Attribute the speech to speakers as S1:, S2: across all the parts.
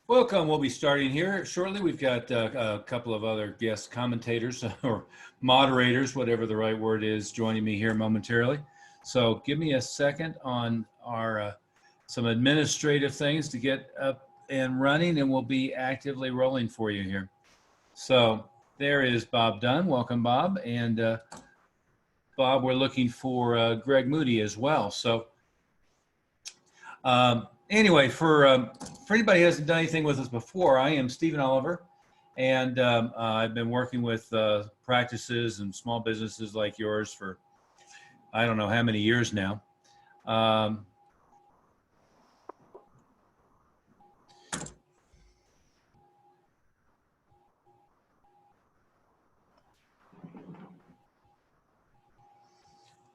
S1: Welcome. We'll be starting here shortly. We've got a couple of other guest commentators or moderators, whatever the right word is, joining me here momentarily. So give me a second on our some administrative things to get up and running, and we'll be actively rolling for you here. So there is Bob Dunn. Welcome, Bob. And Bob, we're looking for Greg Moody as well. So anyway, for anybody who hasn't done anything with us before, I am Stephen Oliver, and I've been working with practices and small businesses like yours for I don't know how many years now.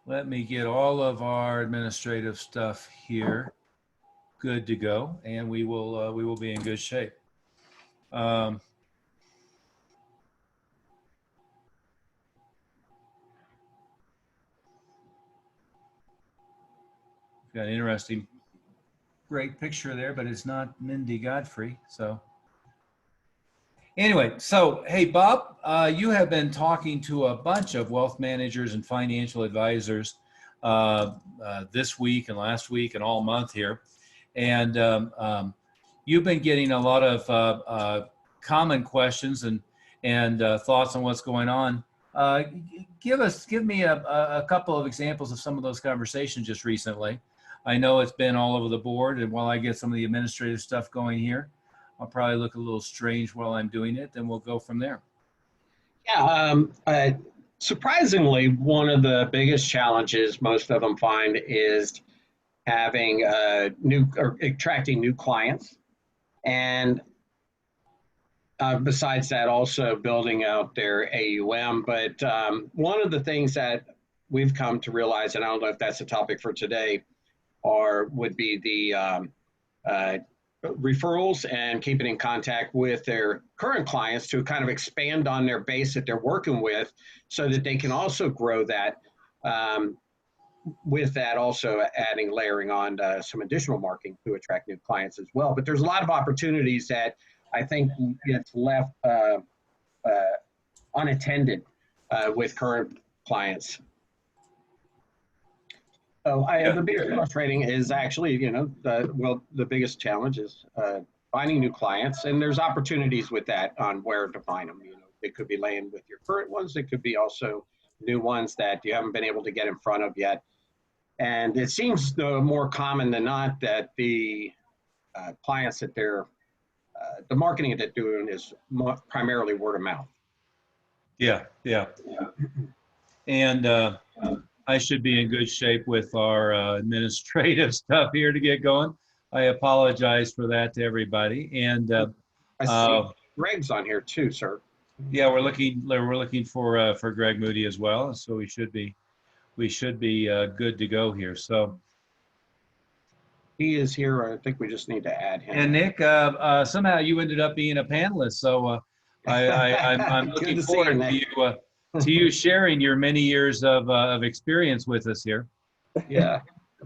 S1: Let me get all of our administrative stuff here good to go, and we will be in good shape. Got an interesting, great picture there, but it's not Mindy Godfrey. So anyway, so hey, Bob, you have been talking to a bunch of wealth managers and financial advisors this week and last week and all month here. And you've been getting a lot of common questions and thoughts on what's going on. Give me a couple of examples of some of those conversations just recently. I know it's been all over the board, and while I get some of the administrative stuff going here, I'll probably look a little strange while I'm doing it, and we'll go from there.
S2: Yeah, surprisingly, one of the biggest challenges most of them find is having attracting new clients, and besides that, also building out their AUM. But one of the things that we've come to realize, and I don't know if that's a topic for today, would be the referrals and keeping in contact with their current clients to kind of expand on their base that they're working with so that they can also grow that. With that, also layering on some additional marketing to attract new clients as well. But there's a lot of opportunities that I think gets left unattended with current clients. So the biggest frustrating is actually, the biggest challenge is finding new clients, and there's opportunities with that on where to find them. It could be laying with your current ones. It could be also new ones that you haven't been able to get in front of yet. And it seems more common than not that the clients that the marketing that they're doing is primarily word of mouth.
S1: Yeah. And I should be in good shape with our administrative stuff here to get going. I apologize for that to everybody. And
S2: I see Greg's on here too, sir.
S1: Yeah, we're looking for Greg Moody as well. So we should be good to go here. So
S2: he is here. I think we just need to add him.
S1: And Nick, somehow you ended up being a panelist. So I'm looking forward to you sharing your many years of experience with us here.
S3: Yeah,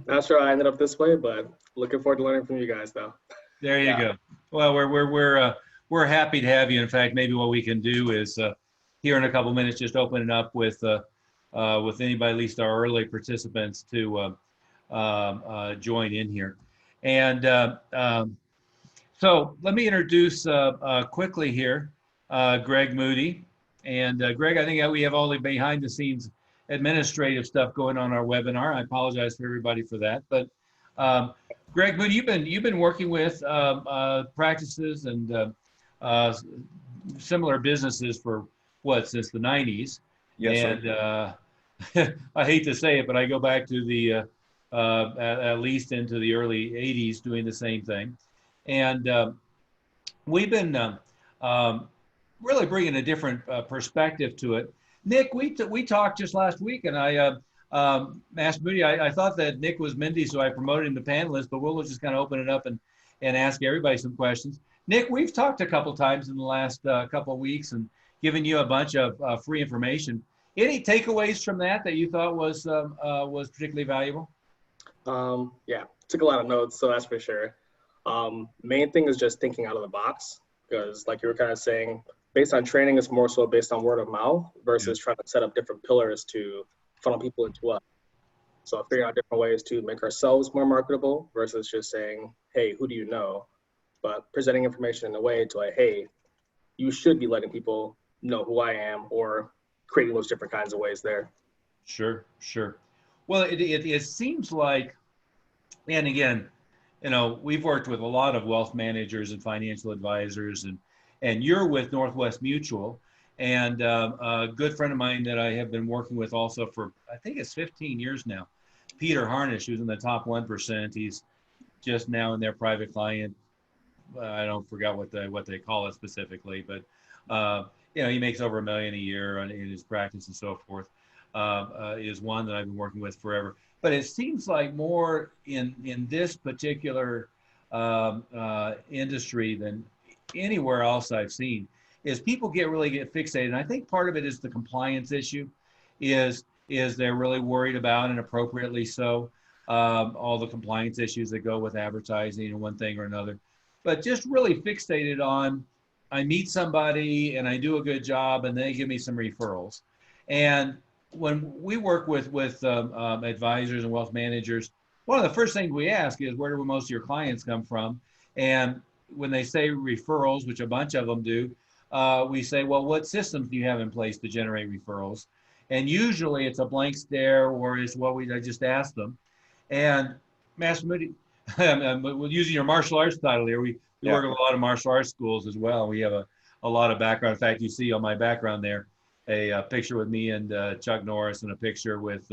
S3: not sure I ended up this way, but looking forward to learning from you guys, though.
S1: There you go. Well, we're happy to have you. In fact, maybe what we can do is here in a couple minutes, just open it up with anybody, at least our early participants, to join in here. And so let me introduce quickly here Greg Moody. And Greg, I think we have all the behind the scenes administrative stuff going on our webinar. I apologize for everybody for that. But Greg Moody, you've been working with practices and similar businesses for since the 90s.
S3: Yes,
S1: and I hate to say it, but I go back to the at least into the early 80s doing the same thing. And we've been really bringing a different perspective to it. Nick, we talked just last week, and I asked Moody. I thought that Nick was Mindy, so I promoted him to panelist, but we'll just kind of open it up and ask everybody some questions. Nick, we've talked a couple times in the last couple of weeks and given you a bunch of free information. Any takeaways from that you thought was particularly valuable?
S3: Yeah, took a lot of notes, so that's for sure. Main thing is just thinking out of the box, because like you were kind of saying, based on training, it's more so based on word of mouth versus trying to set up different pillars to funnel people into us. So figuring out different ways to make ourselves more marketable versus just saying, hey, who do you know? But presenting information in a way to like, hey, you should be letting people know who I am, or creating those different kinds of ways there.
S1: Sure, sure. Well, it seems like, and again, we've worked with a lot of wealth managers and financial advisors, and you're with Northwest Mutual, and a good friend of mine that I have been working with also for, I think it's 15 years now, Peter Harnish, who's in the top 1%. He's just now in their private client. I don't forget what they call it specifically, but he makes over $1 million a year in his practice and so forth. Is one that I've been working with forever. But it seems like more in this particular industry than anywhere else I've seen is people really get fixated. And I think part of it is the compliance issue, is they're really worried about, and appropriately so, all the compliance issues that go with advertising and one thing or another. But just really fixated on, I meet somebody and I do a good job and they give me some referrals. And when we work with advisors and wealth managers, one of the first things we ask is, where do most of your clients come from? And when they say referrals, which a bunch of them do, we say, well, what systems do you have in place to generate referrals? And usually it's a blank stare, or it's I just asked them. And Master Moody, using your martial arts title here, we work with a lot of martial arts schools as well. We have a lot of background. In fact, you see on my background there, a picture with me and Chuck Norris, and a picture with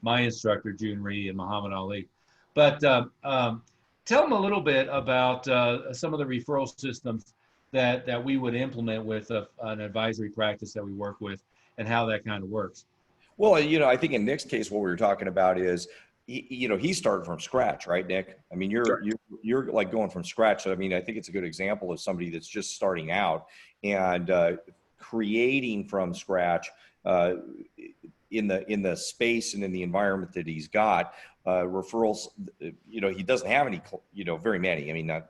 S1: my instructor, June Rhee, and Muhammad Ali. But tell them a little bit about some of the referral systems that we would implement with an advisory practice that we work with, and how that kind of works.
S4: Well, I think in Nick's case, what we were talking about is, he started from scratch, right, Nick? I mean, you're like going from scratch. So, I mean, I think it's a good example of somebody that's just starting out and creating from scratch in the space and in the environment that he's got. Referrals, he doesn't have any, very many. I mean, not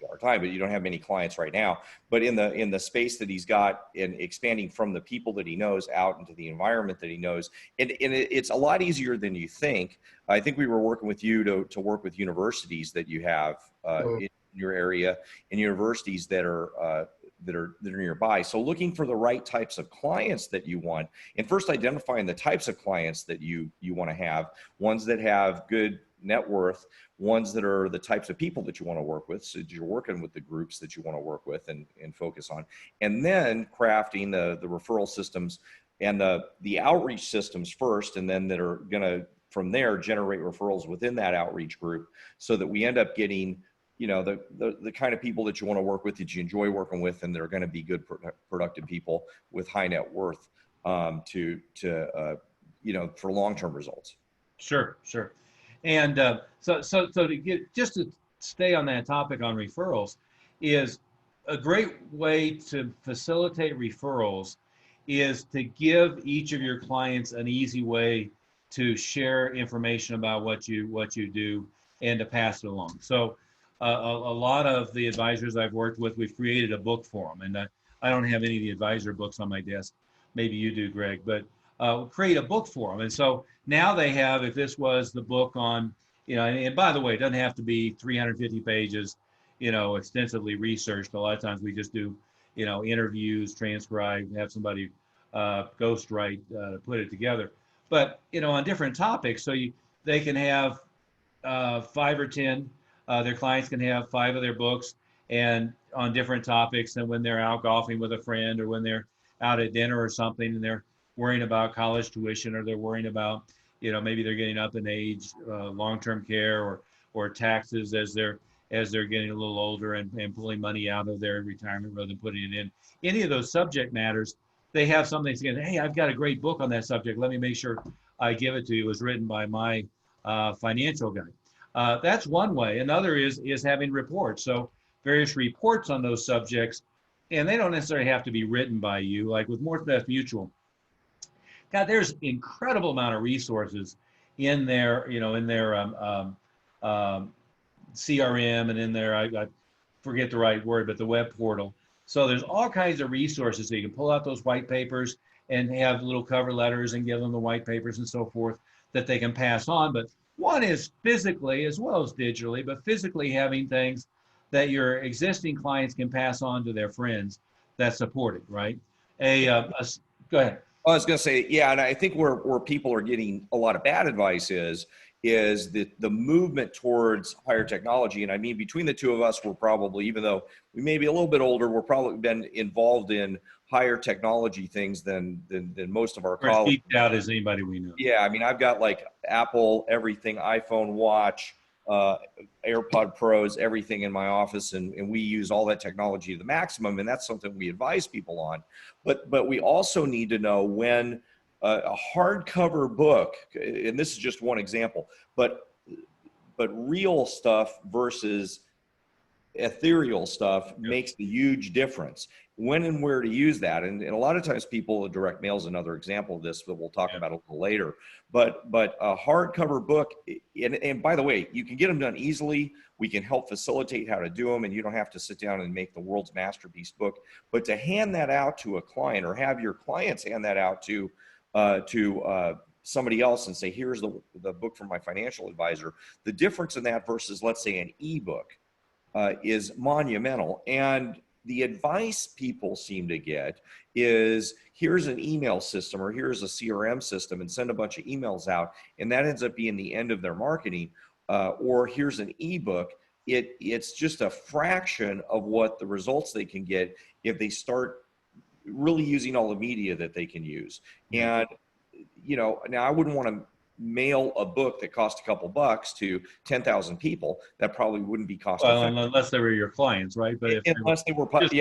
S4: our time, but you don't have many clients right now. But in the space that he's got, and expanding from the people that he knows out into the environment that he knows, and it's a lot easier than you think. I think we were working with you to work with universities that you have in your area, and universities that are nearby. So looking for the right types of clients that you want, and first identifying the types of clients that you want to have, ones that have good net worth, ones that are the types of people that you want to work with, so you're working with the groups that you want to work with and focus on, and then crafting the referral systems and the outreach systems first, and then that are going to, from there, generate referrals within that outreach group, so that we end up getting the kind of people that you want to work with, that you enjoy working with, and they're going to be good, productive people with high net worth for long-term results.
S1: Sure. And so to stay on that topic on referrals, is a great way to facilitate referrals is to give each of your clients an easy way to share information about what you do, and to pass it along. So a lot of the advisors I've worked with, we've created a book for them, and I don't have any of the advisor books on my desk. Maybe you do, Greg, but create a book for them. And so now they have, if this was the book on, and by the way, it doesn't have to be 350 pages, extensively researched. A lot of times we just do, interviews, transcribe, have somebody ghostwrite, put it together. But, on different topics, so they can have 5 or 10, their clients can have 5 of their books, and on different topics. And when they're out golfing with a friend, or when they're out at dinner or something, and they're worrying about college tuition, or they're worrying about, maybe they're getting up in age, long-term care, or taxes as they're getting a little older, and pulling money out of their retirement rather than putting it in. Any of those subject matters, they have something saying, hey, I've got a great book on that subject. Let me make sure I give it to you. It was written by my financial guy. That's one way. Another is having reports. So various reports on those subjects, and they don't necessarily have to be written by you. Like with Northwest Mutual, God, there's incredible amount of resources in their CRM, and in there, I forget the right word, but the web portal. So there's all kinds of resources. So you can pull out those white papers and have little cover letters and give them the white papers and so forth that they can pass on. But one is physically as well as digitally, but physically having things that your existing clients can pass on to their friends that support it, right? Go ahead.
S4: I was going to say, yeah, and I think where people are getting a lot of bad advice is the movement towards higher technology. And I mean, between the two of us, we're probably, even though we may be a little bit older, we're probably been involved in higher technology things than most of our colleagues.
S1: As out as anybody we know.
S4: Yeah, I mean, I've got like Apple, everything, iPhone, watch, AirPod Pros, everything in my office, and we use all that technology to the maximum, and that's something we advise people on. But we also need to know when a hardcover book, and this is just one example, but real stuff versus ethereal stuff makes a huge difference. When and where to use that, and a lot of times people, direct mail is another example of this, but we'll talk about it a little later. But a hardcover book, and by the way, you can get them done easily. We can help facilitate how to do them, and you don't have to sit down and make the world's masterpiece book. But to hand that out to a client, or have your clients hand that out to somebody else and say, here's the book from my financial advisor, the difference in that versus, let's say, an ebook is monumental. And the advice people seem to get is, here's an email system, or here's a CRM system, and send a bunch of emails out, and that ends up being the end of their marketing. Or here's an ebook. It's just a fraction of what the results they can get if they start really using all the media that they can use. And now I wouldn't want to mail a book that cost a couple bucks to 10,000 people. That probably wouldn't be cost effective.
S1: Unless they were your clients, right? But
S4: unless they were clients,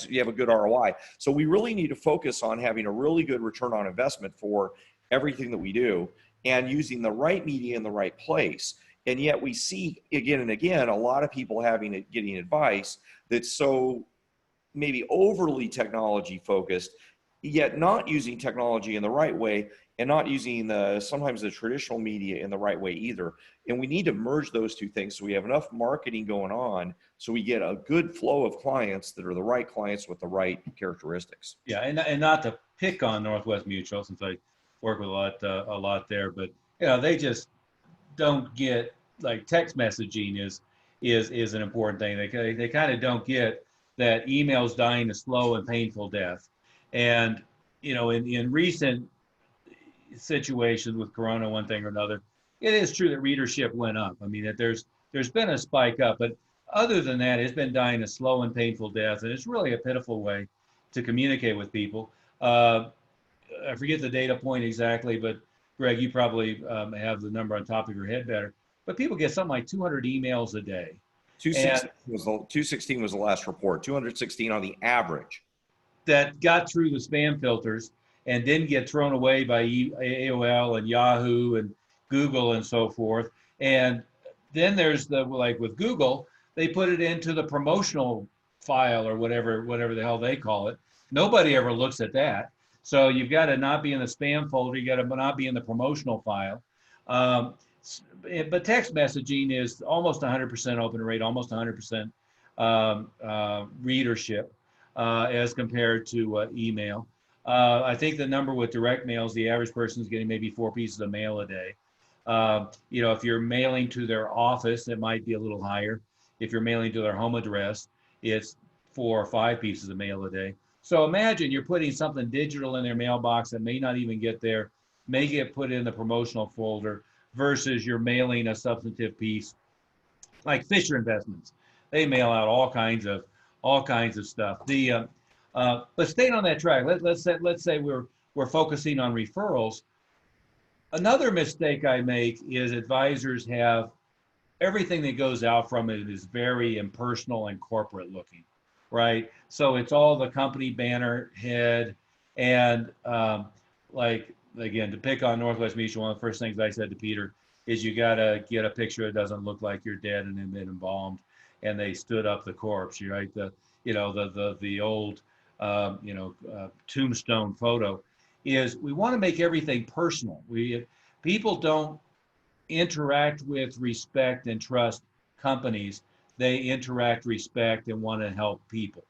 S4: you have a good ROI. So we really need to focus on having a really good return on investment for everything that we do, and using the right media in the right place. And yet we see again and again a lot of people getting advice that's so maybe overly technology focused, yet not using technology in the right way, and not using sometimes the traditional media in the right way either. And we need to merge those two things so we have enough marketing going on, so we get a good flow of clients that are the right clients with the right characteristics.
S1: Yeah, and not to pick on Northwest Mutual, since I work with a lot there, but they just don't get, like, text messaging is an important thing. They kind of don't get that email's dying a slow and painful death. And in recent situations with Corona, one thing or another, it is true that readership went up. I mean, that there's been a spike up, but other than that, it's been dying a slow and painful death, and it's really a pitiful way to communicate with people. I forget the data point exactly, but Greg, you probably have the number on top of your head better. But people get something like 200 emails a day.
S4: 216 was the last report. 216 on the average.
S1: That got through the spam filters and didn't get thrown away by AOL and Yahoo and Google and so forth. And then there's like with Google, they put it into the promotional file or whatever the hell they call it. Nobody ever looks at that. So you've got to not be in the spam folder. You got to not be in the promotional file. But text messaging is almost 100% open rate, almost 100% readership as compared to email. I think the number with direct mail is the average person is getting maybe 4 pieces of mail a day. If you're mailing to their office, it might be a little higher. If you're mailing to their home address, it's 4 or 5 pieces of mail a day. So imagine you're putting something digital in their mailbox that may not even get there, may get put in the promotional folder, versus you're mailing a substantive piece like Fisher Investments. They mail out all kinds of stuff. But staying on that track, let's say we're focusing on referrals. Another mistake I make is advisors have everything that goes out from it is very impersonal and corporate looking, right? So it's all the company banner head, and like, again, to pick on Northwest Mutual, one of the first things I said to Peter is you got to get a picture that doesn't look like you're dead and then been embalmed and they stood up the corpse, right? The old tombstone photo is, we want to make everything personal. People don't interact with, respect, and trust companies, they interact, respect, and want to help people.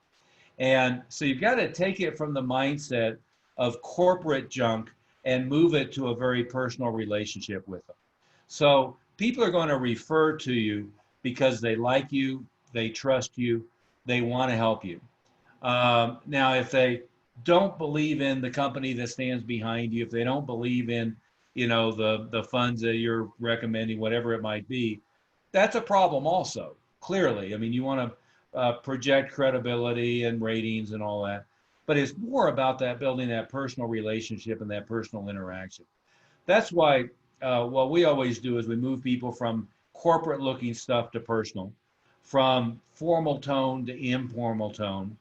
S1: And so you've got to take it from the mindset of corporate junk and move it to a very personal relationship with them. So people are going to refer to you because they like you, they trust you, they want to help you. Now, if they don't believe in the company that stands behind you, if they don't believe in, the funds that you're recommending, whatever it might be, that's a problem also. Clearly, I mean, you want to project credibility and ratings and all that, but it's more about that building that personal relationship and that personal interaction. That's why what we always do is we move people from corporate looking stuff to personal, from formal tone to informal tone,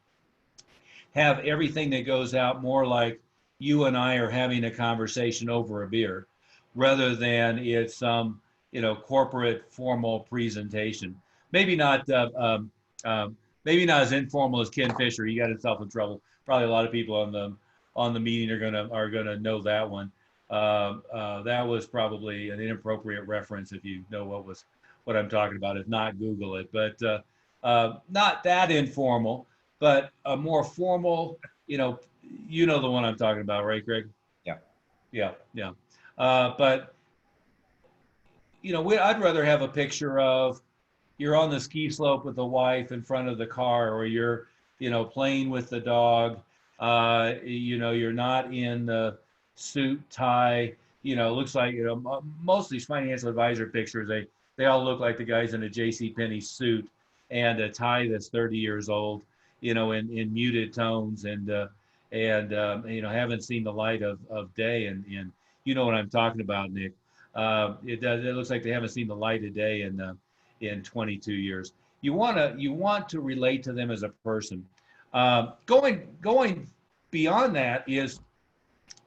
S1: have everything that goes out more like you and I are having a conversation over a beer rather than it's some, corporate formal presentation. Maybe not, maybe not as informal as Ken Fisher. He got himself in trouble. Probably a lot of people on the meeting are gonna know that one. That was probably an inappropriate reference if you know what I'm talking about. If not, Google it. But not that informal, but a more formal. You know the one I'm talking about, right, Greg?
S4: Yeah.
S1: Yeah, yeah. But I'd rather have a picture of you're on the ski slope with the wife in front of the car, or you're, playing with the dog. You're not in the suit, tie. Looks like, most of these financial advisor pictures, they all look like the guys in a J.C. Penney suit and a tie that's 30 years old, in muted tones and haven't seen the light of day. And you know what I'm talking about, Nick. It looks like they haven't seen the light of day in 22 years. You want to relate to them as a person. Going beyond that is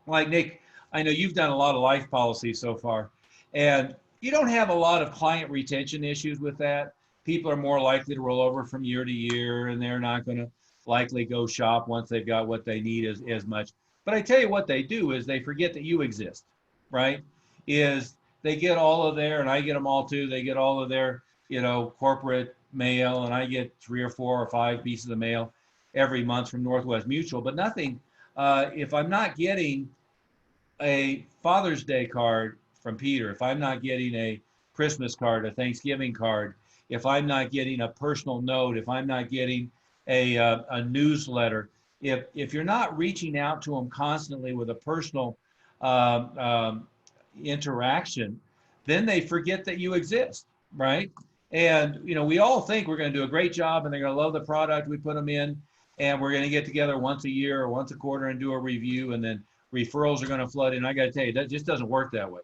S1: like Nick. I know you've done a lot of life policies so far, and you don't have a lot of client retention issues with that. People are more likely to roll over from year to year, and they're not going to likely go shop once they've got what they need as much. But I tell you what they do is they forget that you exist, right? Is they get all of their, and I get them all too, they get all of their, corporate mail, and I get 3 or 4 or 5 pieces of mail every month from Northwest Mutual, but nothing, if I'm not getting a Father's Day card from Peter, if I'm not getting a Christmas card, a Thanksgiving card, if I'm not getting a personal note, if I'm not getting a newsletter, if you're not reaching out to them constantly with a personal um, um, interaction, then they forget that you exist, right? And we all think we're going to do a great job, and they're going to love the product we put them in, and we're going to get together once a year or once a quarter and do a review, and then referrals are going to flood in. I got to tell you, that just doesn't work that way.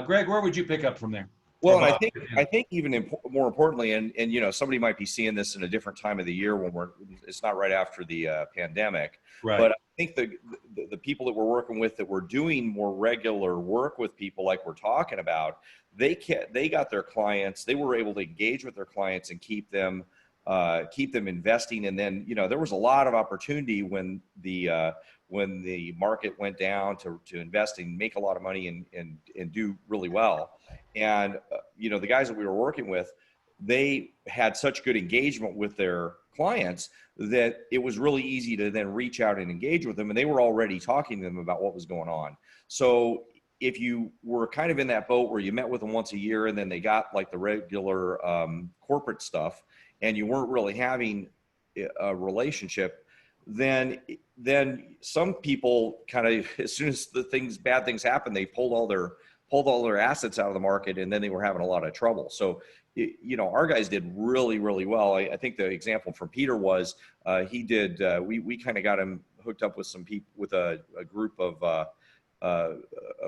S1: Greg, where would you pick up from there?
S4: Well, and I think even more importantly, and somebody might be seeing this in a different time of the year when it's not right after the pandemic,
S1: Right.
S4: But I think the people that we're working with that we're doing more regular work with people like we're talking about, they got their clients, they were able to engage with their clients and keep them investing. And then there was a lot of opportunity when the market went down to invest and make a lot of money and do really well. And the guys that we were working with, they had such good engagement with their clients that it was really easy to then reach out and engage with them, and they were already talking to them about what was going on. So if you were kind of in that boat where you met with them once a year and then they got like the regular corporate stuff, and you weren't really having a relationship, then some people kind of, as soon as bad things happen, they pulled all their assets out of the market, and then they were having a lot of trouble. So, our guys did really, really well. I think the example from Peter was he did. We kind of got him hooked up with some people, with a group of a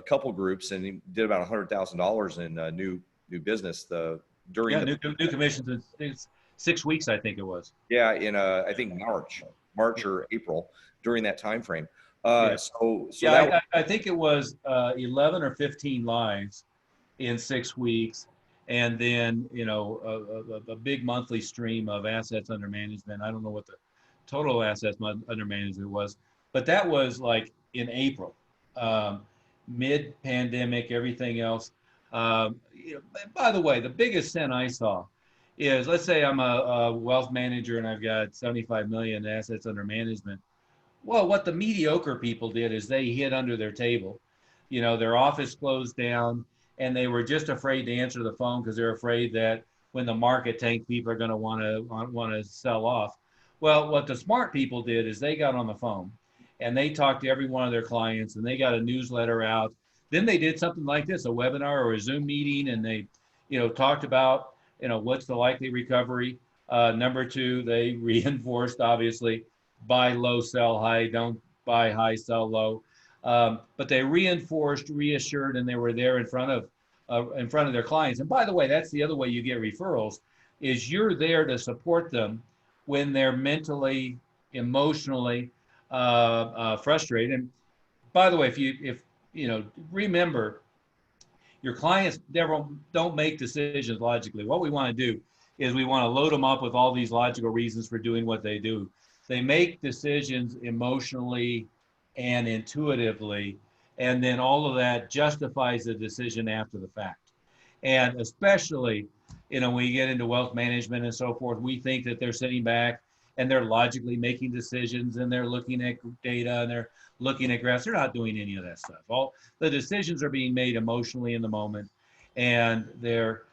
S4: couple groups, and he did about $100,000 in new business during
S1: new commissions in 6 weeks, I think it was.
S4: Yeah, in I think March or April, during that time frame.
S1: Yeah.
S4: So
S1: yeah, I think it was 11 or 15 lives in 6 weeks, and then a big monthly stream of assets under management. I don't know what the total assets under management was, but that was like in April, mid-pandemic, everything else. By the way, the biggest sin I saw is, let's say I'm a wealth manager and I've got 75 million assets under management. Well, what the mediocre people did is they hid under their table. Their office closed down and they were just afraid to answer the phone because they're afraid that when the market tanked, people are going to want to sell off. Well, what the smart people did is they got on the phone and they talked to every one of their clients and they got a newsletter out. Then they did something like this, a webinar or a Zoom meeting, and they, talked about, what's the likely recovery. Number two, they reinforced, obviously, buy low, sell high, don't buy high, sell low. But they reinforced, reassured, and they were there in front of their clients. And by the way, that's the other way you get referrals, is you're there to support them when they're mentally, emotionally frustrated. And by the way, if remember, your clients never don't make decisions logically. What we want to do is we want to load them up with all these logical reasons for doing what they do. They make decisions emotionally and intuitively, and then all of that justifies the decision after the fact. And especially, when you get into wealth management and so forth, we think that they're sitting back and they're logically making decisions and they're looking at data and they're looking at graphs. They're not doing any of that stuff. All the decisions are being made emotionally in the moment, and they're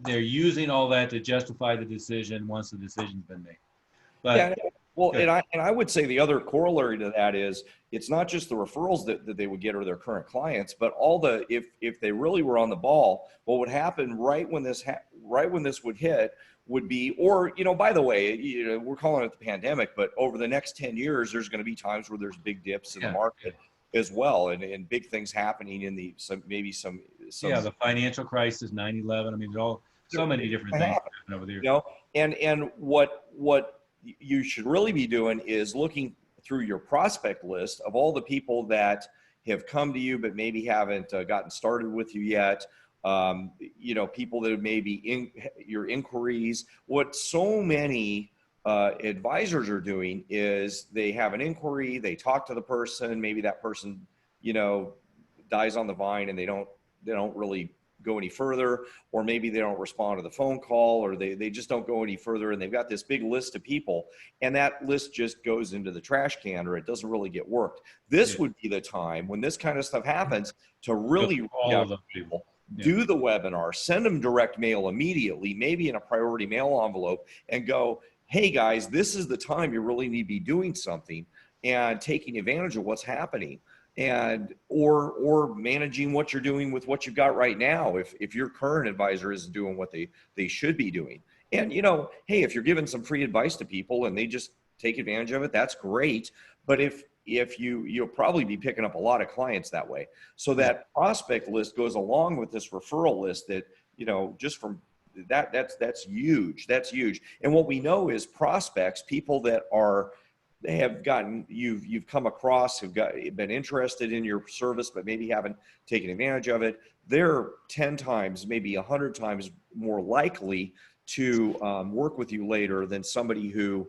S1: using all that to justify the decision once the decision's been made. But
S4: yeah, well, and I would say the other corollary to that is it's not just the referrals that they would get or their current clients, but all the if they really were on the ball, what would happen right when this would hit would be, or by the way, we're calling it the pandemic, but over the next 10 years, there's going to be times where there's big dips in the market as well, and big things happening in some
S1: the financial crisis, 9/11. I mean, there's all so many different things happening over there.
S4: And what you should really be doing is looking through your prospect list of all the people that have come to you but maybe haven't gotten started with you yet. People that may be in your inquiries. What so many advisors are doing is they have an inquiry, they talk to the person, maybe that person, dies on the vine and they don't really go any further, or maybe they don't respond to the phone call, or they just don't go any further, and they've got this big list of people and that list just goes into the trash can, or it doesn't really get worked. This would be the time when this kind of stuff happens to really reach out to people. Do the webinar, send them direct mail immediately, maybe in a priority mail envelope, and go, hey guys, this is the time you really need to be doing something and taking advantage of what's happening, and or managing what you're doing with what you've got right now if your current advisor isn't doing what they should be doing. And hey, if you're giving some free advice to people and they just take advantage of it, that's great. But if you'll probably be picking up a lot of clients that way. So that prospect list goes along with this referral list that, just from that's huge. That's huge. And what we know is prospects, people that they have gotten, you've come across, who've been interested in your service, but maybe haven't taken advantage of it. They're 10 times, maybe 100 times more likely to work with you later than somebody who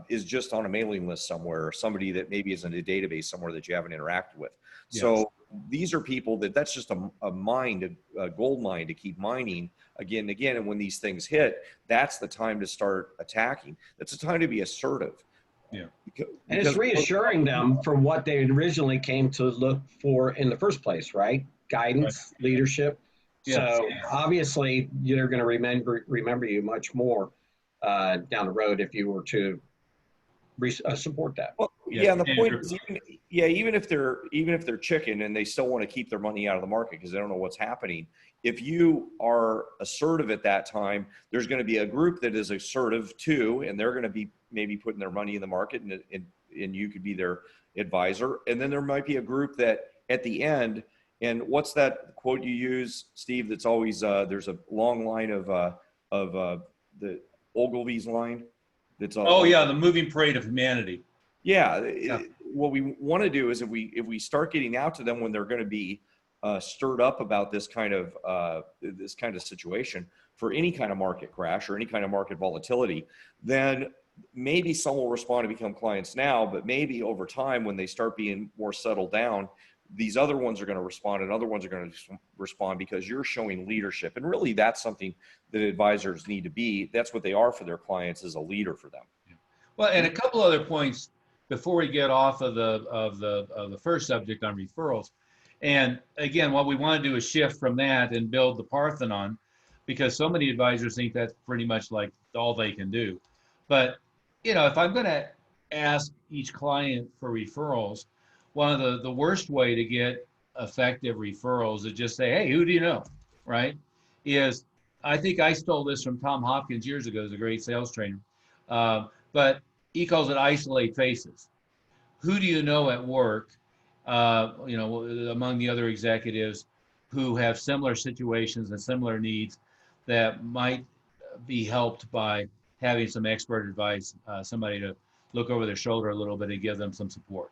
S4: is just on a mailing list somewhere, or somebody that maybe is in a database somewhere that you haven't interacted with. Yes. So these are people that's just a gold mine to keep mining again and again. And when these things hit, that's the time to start attacking. That's the time to be assertive.
S1: Yeah.
S2: And it's reassuring them from what they originally came to look for in the first place, right? Guidance, leadership. Yes. So obviously they're going to remember you much more down the road if you were to support that.
S4: Well, and the point is, even if they're chicken and they still want to keep their money out of the market because they don't know what's happening, if you are assertive at that time, there's going to be a group that is assertive too, and they're going to be maybe putting their money in the market, and you could be their advisor. And then there might be a group that at the end, and what's that quote you use, Steve? That's always there's a long line of the Ogilvy's line. That's
S1: the moving parade of humanity.
S4: What we want to do is if we start getting out to them when they're going to be stirred up about this kind of situation for any kind of market crash or any kind of market volatility, then maybe some will respond to become clients now, but maybe over time when they start being more settled down, these other ones are going to respond and other ones are going to respond because you're showing leadership. And really that's something that advisors need to be. That's what they are for their clients, is a leader for them.
S1: Well, and a couple other points before we get off of the first subject on referrals. And again, what we want to do is shift from that and build the Parthenon, because so many advisors think that's pretty much like all they can do. But, you know, if I'm going to ask each client for referrals, one of the worst way to get effective referrals is just say, hey, who do you know, right? I think I stole this from Tom Hopkins years ago, as a great sales trainer. But he calls it isolate faces. Who do you know at work, you know, among the other executives who have similar situations and similar needs that might be helped by having some expert advice, somebody to look over their shoulder a little bit and give them some support.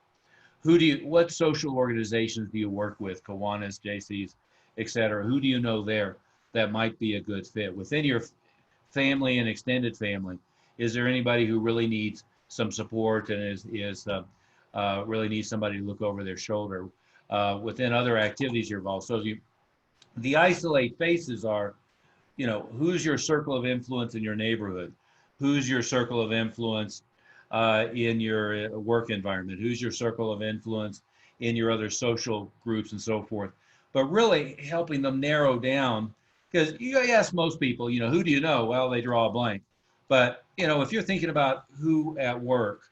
S1: What social organizations do you work with, Kiwanis, JCs, et cetera? Who do you know there that might be a good fit? Within your family and extended family, is there anybody who really needs some support and really needs somebody to look over their shoulder? Within other activities you're involved. So the isolate faces are, you know, who's your circle of influence in your neighborhood? Who's your circle of influence in your work environment? Who's your circle of influence in your other social groups and so forth? But really helping them narrow down, because you ask most people, you know, who do you know? Well, they draw a blank. But, you know, if you're thinking about who at work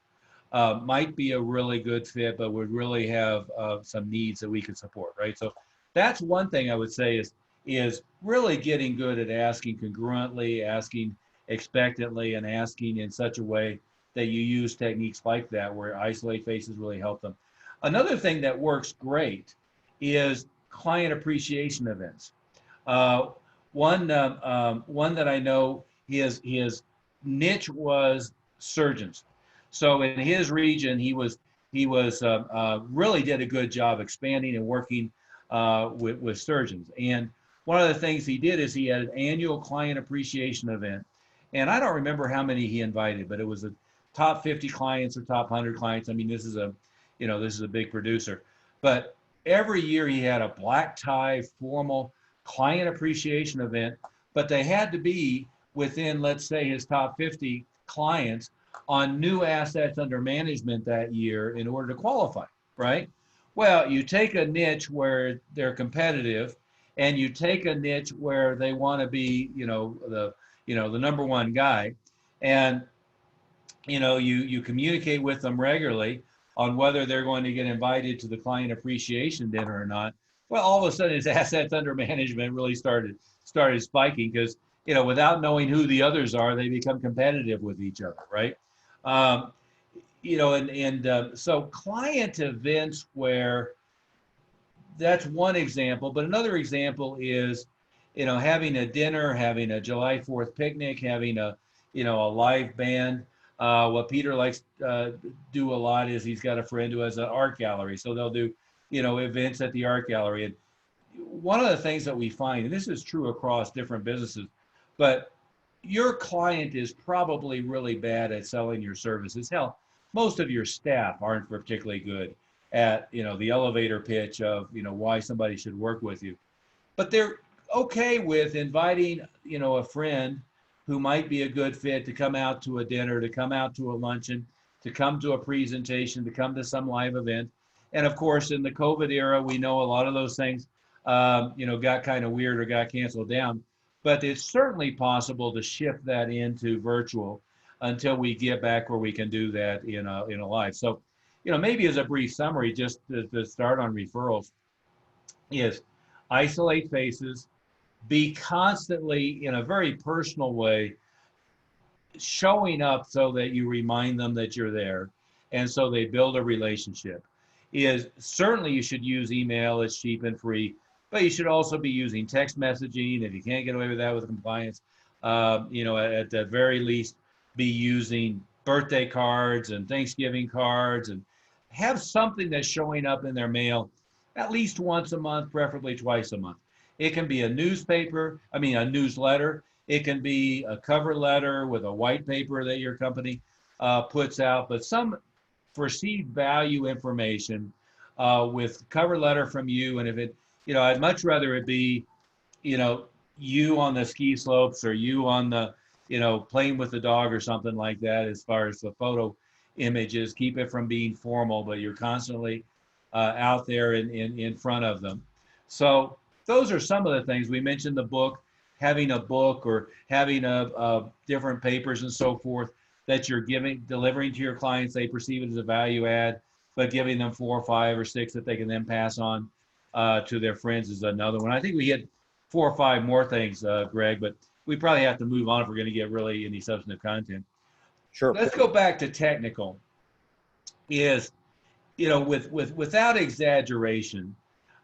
S1: might be a really good fit, but would really have some needs that we could support, right? So that's one thing I would say is really getting good at asking congruently, asking expectantly, and asking in such a way that you use techniques like that where isolate faces really help them. Another thing that works great is client appreciation events. One that I know his niche was surgeons. So in his region, he really did a good job expanding and working with surgeons. And one of the things he did is he had an annual client appreciation event. And I don't remember how many he invited, but it was a top 50 clients or top 100 clients. I mean, this is a big producer. But every year he had a black tie formal client appreciation event, but they had to be within, let's say, his top 50 clients on new assets under management that year in order to qualify, right? Well, you take a niche where they're competitive, and you take a niche where they want to be, the number one guy, and you communicate with them regularly on whether they're going to get invited to the client appreciation dinner or not. Well, all of a sudden his assets under management really started spiking because, without knowing who the others are, they become competitive with each other, right? So client events where that's one example, but another example is, having a dinner, having a July 4th picnic, having a live band. What Peter likes to do a lot is he's got a friend who has an art gallery. So they'll do, events at the art gallery. And one of the things that we find, and this is true across different businesses, but your client is probably really bad at selling your services. Hell, most of your staff aren't particularly good at, the elevator pitch of, why somebody should work with you. But they're okay with inviting, a friend who might be a good fit to come out to a dinner, to come out to a luncheon, to come to a presentation, to come to some live event. And of course, in the COVID era, we know a lot of those things, got kind of weird or got canceled down. But it's certainly possible to shift that into virtual until we get back where we can do that in a live. So, maybe as a brief summary, just to start on referrals, is isolate faces, be constantly in a very personal way showing up so that you remind them that you're there, and so they build a relationship. Is certainly you should use email, it's cheap and free, but you should also be using text messaging. If you can't get away with that with compliance, at the very least, be using birthday cards and Thanksgiving cards, and have something that's showing up in their mail at least once a month, preferably twice a month. It can be a newsletter. It can be a cover letter with a white paper that your company puts out, but some perceived value information with cover letter from you. And if it, I'd much rather it be, you on the ski slopes or you on the, playing with the dog or something like that. As far as the photo images, keep it from being formal, but you're constantly out there in front of them. So those are some of the things. We mentioned the book, having a book or having a different papers and so forth that you're delivering to your clients. They perceive it as a value add, but giving them 4 or 5 or 6 that they can then pass on to their friends is another one. I think we had 4 or 5 more things, Greg, but we probably have to move on if we're going to get really any substantive content.
S4: Sure.
S1: Let's go back to technical. Is, without exaggeration,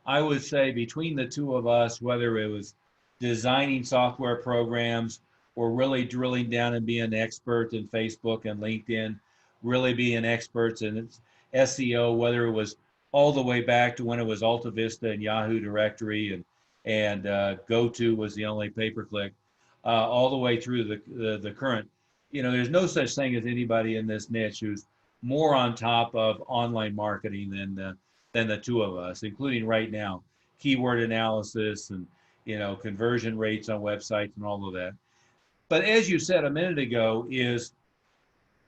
S1: I would say between the two of us, whether it was designing software programs or really drilling down and being an expert in Facebook and LinkedIn, really being experts in SEO, whether it was all the way back to when it was Alta Vista and Yahoo Directory and GoTo was the only pay-per-click, all the way through the current. There's no such thing as anybody in this niche who's more on top of online marketing than the two of us, including right now, keyword analysis and conversion rates on websites and all of that. But as you said a minute ago, is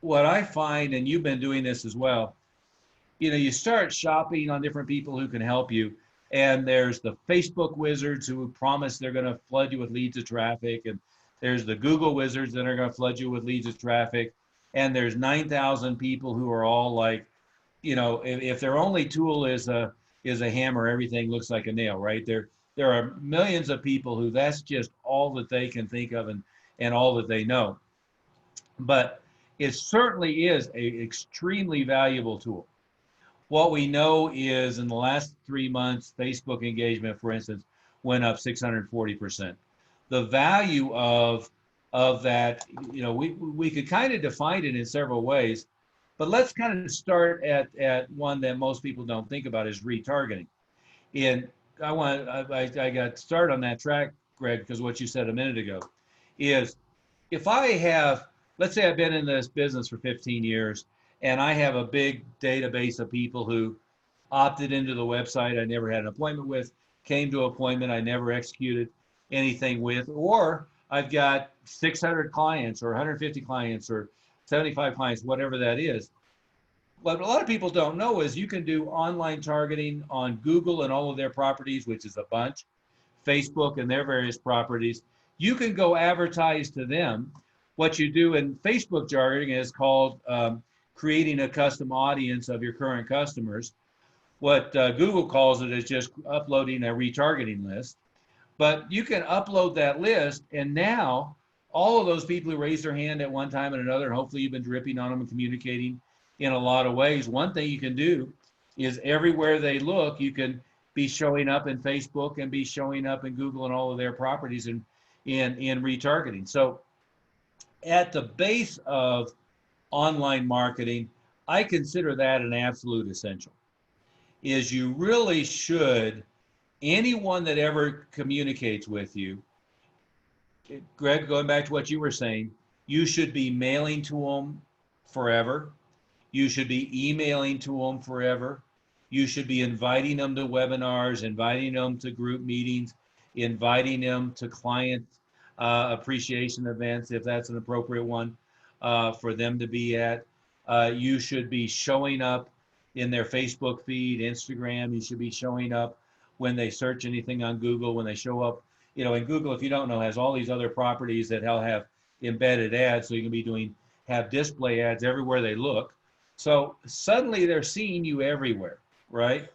S1: what I find, and you've been doing this as well, you start shopping on different people who can help you. And there's the Facebook wizards who promise they're going to flood you with leads of traffic. And there's the Google wizards that are going to flood you with leads of traffic. And there's 9,000 people who are all like, if their only tool is a hammer, everything looks like a nail, right? There are millions of people who that's just all that they can think of and all that they know. But it certainly is an extremely valuable tool. What we know is in the last 3 months, Facebook engagement, for instance, went up 640%. The value of that, we could kind of define it in several ways, but let's kind of start at one that most people don't think about is retargeting. And I got started on that track, Greg, because what you said a minute ago is if I have, let's say I've been in this business for 15 years and I have a big database of people who opted into the website I never had an appointment with, came to an appointment I never executed anything with, or I've got 600 clients or 150 clients or 75 clients, whatever that is. What a lot of people don't know is you can do online targeting on Google and all of their properties, which is a bunch, Facebook and their various properties. You can go advertise to them. What you do in Facebook jargon is called creating a custom audience of your current customers. What Google calls it is just uploading a retargeting list. But you can upload that list, and now all of those people who raised their hand at one time and another, and hopefully you've been dripping on them and communicating in a lot of ways. One thing you can do is everywhere they look, you can be showing up in Facebook and be showing up in Google and all of their properties in retargeting. So at the base of online marketing, I consider that an absolute essential. Is you really should, anyone that ever communicates with you, Greg, going back to what you were saying, you should be mailing to them forever. You should be emailing to them forever. You should be inviting them to webinars, inviting them to group meetings, inviting them to client appreciation events, if that's an appropriate one for them to be at. You should be showing up in their Facebook feed, Instagram. You should be showing up when they search anything on Google, when they show up. And Google, if you don't know, has all these other properties that have embedded ads, so you can be have display ads everywhere they look. So suddenly they're seeing you everywhere, right?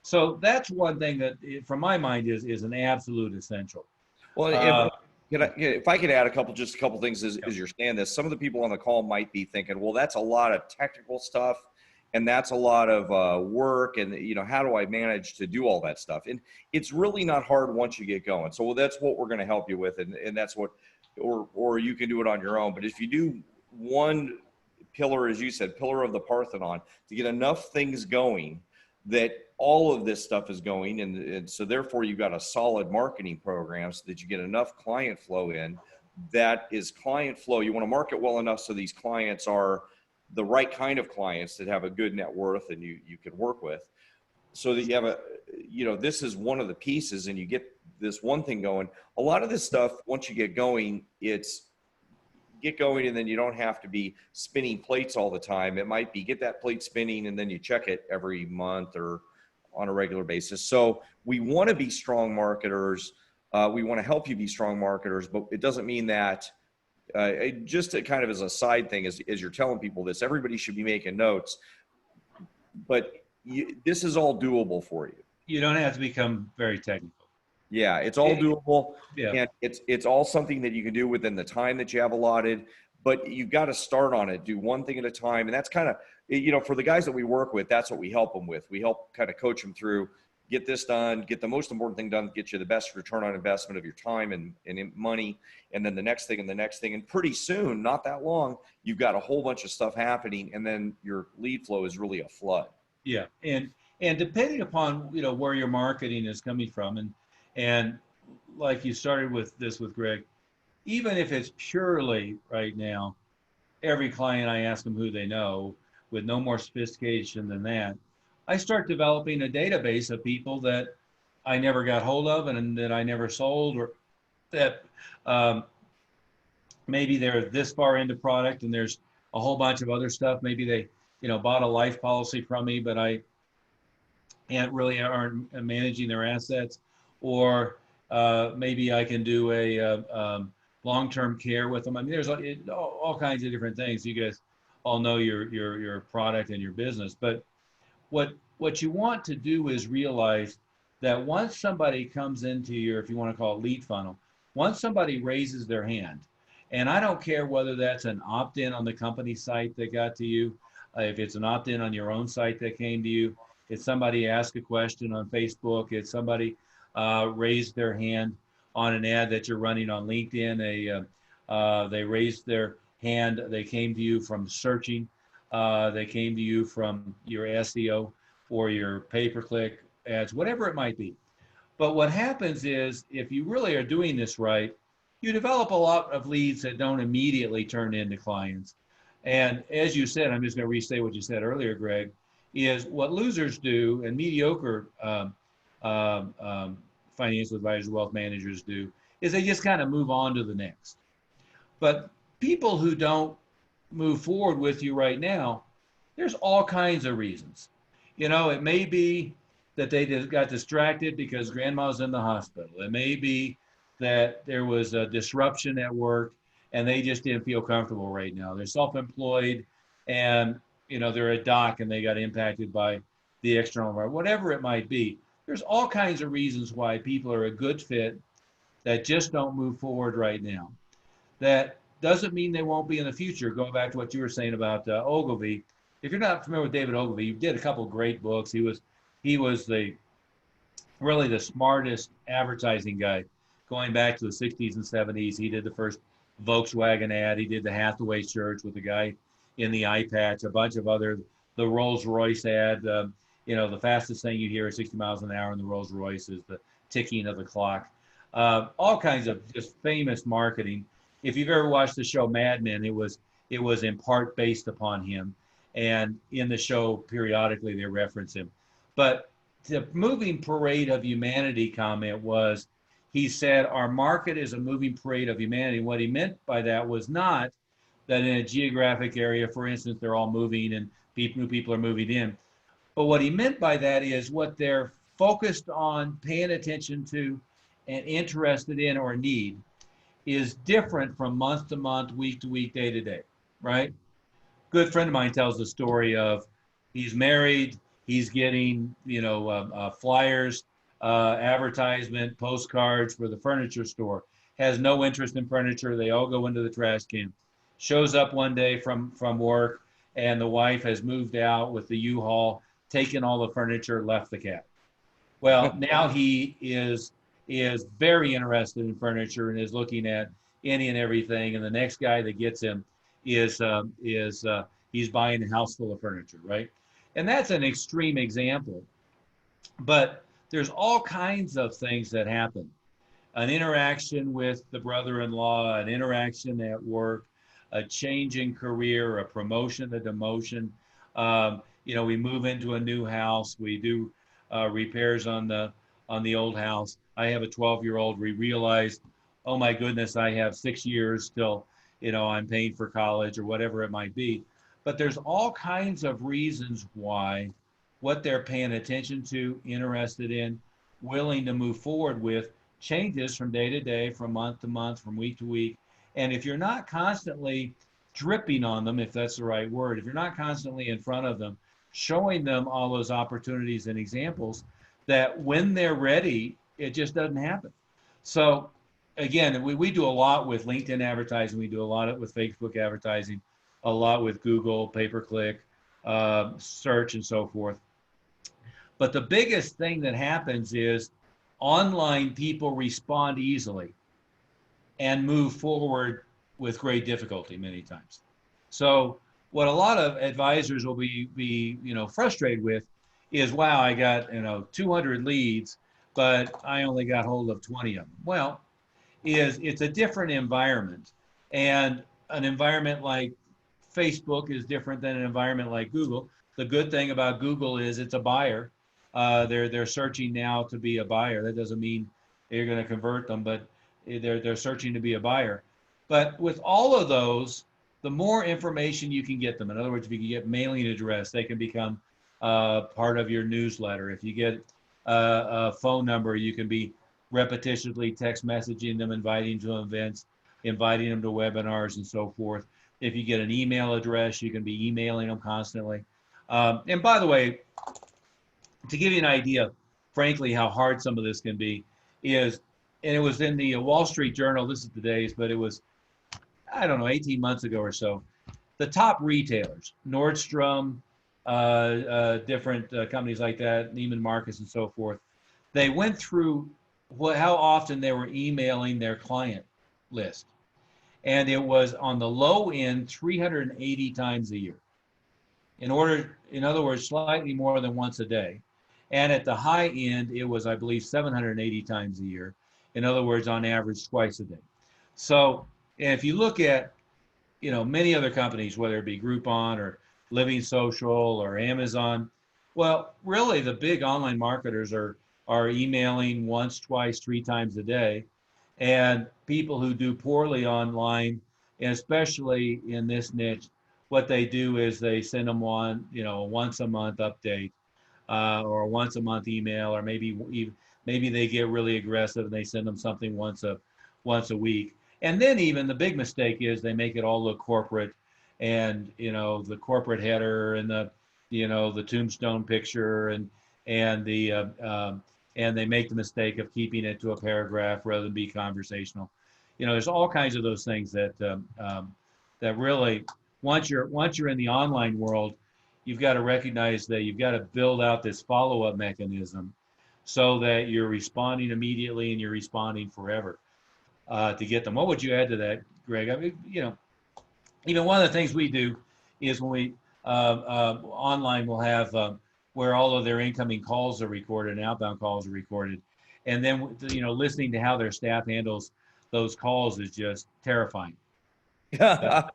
S1: So that's one thing that, from my mind, is an absolute essential.
S4: Well, if I could add just a couple things as you're saying this, some of the people on the call might be thinking, well, that's a lot of technical stuff, and that's a lot of work, and how do I manage to do all that stuff? And it's really not hard once you get going. So that's what we're going to help you with, and that's what, or you can do it on your own. But if you do one pillar, as you said, pillar of the Parthenon, to get enough things going that all of this stuff is going, and so therefore you've got a solid marketing program so that you get enough client flow in. That is client flow. You want to market well enough so these clients are the right kind of clients that have a good net worth and you can work with. so that you have a, this is one of the pieces, and you get this one thing going. A lot of this stuff, once you get going, it's get going, and then you don't have to be spinning plates all the time. It might be get that plate spinning, and then you check it every month or on a regular basis. So we want to be strong marketers. We want to help you be strong marketers, but it doesn't mean that just to kind of as a side thing, as you're telling people this, everybody should be making notes, but this is all doable for you.
S1: You don't have to become very technical.
S4: Yeah, it's all doable.
S1: Yeah.
S4: And it's all something that you can do within the time that you have allotted, but you've got to start on it, do one thing at a time. And that's kind of, for the guys that we work with, that's what we help them with. We help kind of coach them through, get this done, get the most important thing done, get you the best return on investment of your time and money. And then the next thing and the next thing. And pretty soon, not that long, you've got a whole bunch of stuff happening. And then your lead flow is really a flood.
S1: Yeah. And depending upon, where your marketing is coming from, and like you started with this with Greg, even if it's purely right now, every client I ask them who they know with no more sophistication than that, I start developing a database of people that I never got hold of and that I never sold, or that maybe they're this far into product and there's a whole bunch of other stuff. Maybe they, bought a life policy from me, but I aren't managing their assets, or maybe I can do a long-term care with them. I mean, there's all kinds of different things. You guys all know your product and your business, but what you want to do is realize that once somebody comes into your, if you want to call it lead funnel, once somebody raises their hand, and I don't care whether that's an opt-in on the company site that got to you, if it's an opt-in on your own site that came to you, it's somebody asked a question on Facebook, it's somebody raised their hand on an ad that you're running on LinkedIn, they raised their hand, they came to you from searching, they came to you from your SEO or your pay-per-click ads, whatever it might be. But what happens is, if you really are doing this right, you develop a lot of leads that don't immediately turn into clients. And as you said, I'm just going to restate what you said earlier, Greg, is what losers do and mediocre financial advisors, wealth managers do, is they just kind of move on to the next. But people who don't move forward with you right now, there's all kinds of reasons. It may be that they just got distracted because grandma's in the hospital. It may be that there was a disruption at work and they just didn't feel comfortable right now. They're self-employed and, they're a doc and they got impacted by the external environment, whatever it might be. There's all kinds of reasons why people are a good fit that just don't move forward right now. That doesn't mean they won't be in the future. Going back to what you were saying about Ogilvy, if you're not familiar with David Ogilvy, he did a couple of great books. He was really the smartest advertising guy going back to the 60s and 70s. He did the first Volkswagen ad. He did the Hathaway church with the guy in the eye patch, a bunch of other, the Rolls Royce ad. The fastest thing you hear is 60 miles an hour in the Rolls Royce is the ticking of the clock. All kinds of just famous marketing. If you've ever watched the show Mad Men, it was in part based upon him. And in the show, periodically, they reference him. But the moving parade of humanity comment was, he said, our market is a moving parade of humanity. What he meant by that was not that in a geographic area, for instance, they're all moving and new people are moving in. But what he meant by that is what they're focused on, paying attention to, and interested in or need is different from month to month, week to week, day to day, right? Good friend of mine tells the story of he's married, he's getting, flyers, advertisement, postcards for the furniture store, has no interest in furniture. They all go into the trash can. Shows up one day from work and the wife has moved out with the U-Haul, taken all the furniture, left the cat. Well, now he is very interested in furniture and is looking at any and everything. And the next guy that gets him is he's buying a house full of furniture, right? And that's an extreme example. But there's all kinds of things that happen. An interaction with the brother-in-law, an interaction at work, a change in career, a promotion, a demotion. We move into a new house. We do repairs on the old house. I have a 12-year-old. We realized, oh my goodness, I have 6 years till, I'm paying for college or whatever it might be. But there's all kinds of reasons why what they're paying attention to, interested in, willing to move forward with changes from day to day, from month to month, from week to week. And if you're not constantly dripping on them, if that's the right word, if you're not constantly in front of them, showing them all those opportunities and examples, that when they're ready, it just doesn't happen. So again, we do a lot with LinkedIn advertising. We do a lot with Facebook advertising, a lot with Google, pay-per-click, search, and so forth. But the biggest thing that happens is online people respond easily and move forward with great difficulty many times. So what a lot of advisors will be frustrated with is, wow, I got 200 leads, but I only got hold of 20 of them. Well, it's a different environment, and an environment like Facebook is different than an environment like Google. The good thing about Google is it's a buyer. They're searching now to be a buyer. That doesn't mean you're going to convert them, but they're searching to be a buyer. But with all of those, the more information you can get them. In other words, if you can get mailing address, they can become part of your newsletter. If you get a phone number, you can be repetitively text messaging them, inviting to events, inviting them to webinars, and so forth. If you get an email address, you can be emailing them constantly. And by the way, to give you an idea, frankly, how hard some of this can be is, and it was in the Wall Street Journal, this is today's, but it was, I don't know, 18 months ago or so, the top retailers, Nordstrom, different companies like that, Neiman Marcus and so forth, they went through how often they were emailing their client list. And it was on the low end 380 times a year. In other words, slightly more than once a day. And at the high end, it was, I believe, 780 times a year. In other words, on average, twice a day. So if you look at, many other companies, whether it be Groupon or Living Social or Amazon, well, really the big online marketers are emailing once, twice, 3 times a day. And people who do poorly online, and especially in this niche, what they do is they send them one, once a month update, or a once a month email, or maybe they get really aggressive and they send them something once a week. And then even the big mistake is they make it all look corporate, and the corporate header and the tombstone picture and they make the mistake of keeping it to a paragraph rather than be conversational. There's all kinds of those things that really, once you're in the online world, you've got to recognize that you've got to build out this follow-up mechanism so that you're responding immediately and you're responding forever to get them. What would you add to that, Greg? I mean, even one of the things we do is when we online, we'll have where all of their incoming calls are recorded and outbound calls are recorded, and then listening to how their staff handles those calls is just terrifying.
S4: Yeah.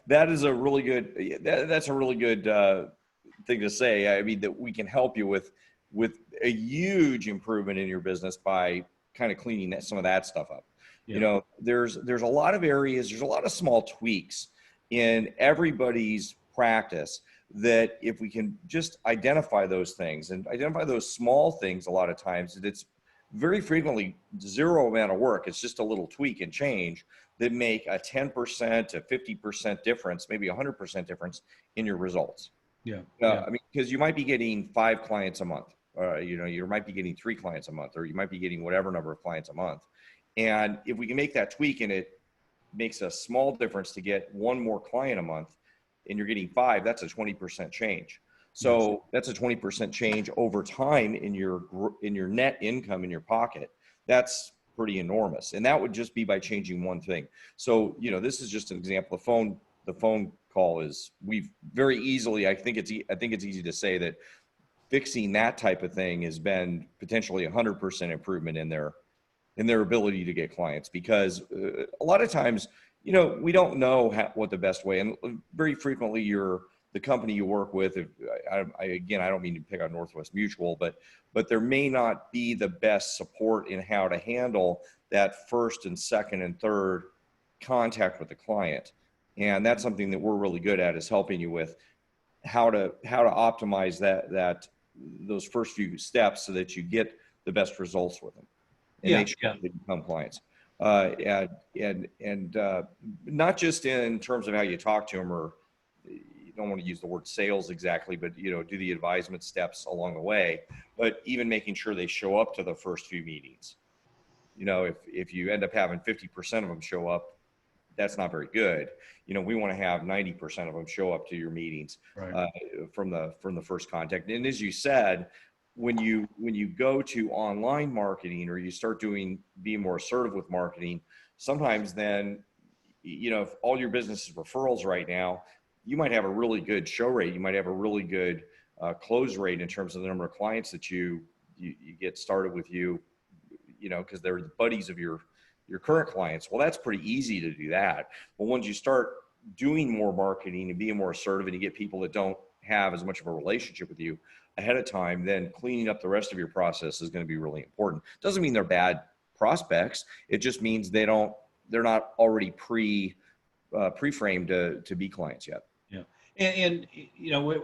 S4: That is a really good. That's a really good thing to say. I mean, that we can help you with a huge improvement in your business by kind of cleaning some of that stuff up. Yeah. There's a lot of areas. There's a lot of small tweaks in everybody's practice that if we can just identify those things and identify those small things, a lot of times it's very frequently zero amount of work. It's just a little tweak and change that make a 10% to 50% difference, maybe 100% difference in your results.
S1: Yeah.
S4: I mean, because you might be getting 5 clients a month, you might be getting 3 clients a month, or you might be getting whatever number of clients a month. And if we can make that tweak and it makes a small difference to get 1 more client a month, and you're getting 5, that's a 20% change. So that's a 20% change over time in your net income in your pocket. That's pretty enormous. And that would just be by changing one thing. So, this is just an example. The phone call is, we've very easily, I think it's easy to say that fixing that type of thing has been potentially 100% improvement in their ability to get clients, because a lot of times, we don't know what the best way, and very frequently the company you work with, if again, I don't mean to pick on Northwest Mutual, but there may not be the best support in how to handle that first and second and third contact with the client. And that's something that we're really good at, is helping you with how to optimize those first few steps so that you get the best results with them and make sure they become clients. And not just in terms of how you talk to them, or you don't want to use the word sales exactly, but do the advisement steps along the way, but even making sure they show up to the first few meetings. If you end up having 50% of them show up, that's not very good. We want to have 90% of them show up to your meetings, right, from the first contact. And as you said, when you go to online marketing, or you start being more assertive with marketing, sometimes then, if all your business is referrals right now, you might have a really good show rate. You might have a really good close rate in terms of the number of clients that you get started with because they're the buddies of your current clients. Well, that's pretty easy to do that. But once you start doing more marketing and being more assertive, and you get people that don't have as much of a relationship with you ahead of time, then cleaning up the rest of your process is going to be really important. Doesn't mean they're bad prospects. It just means they're not already pre-framed to be clients yet.
S1: Yeah. And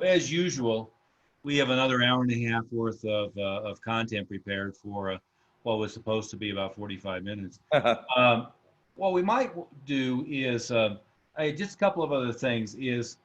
S1: as usual, we have another hour and a half worth of content prepared for what was supposed to be about 45 minutes. What we might do is, just a couple of other things, is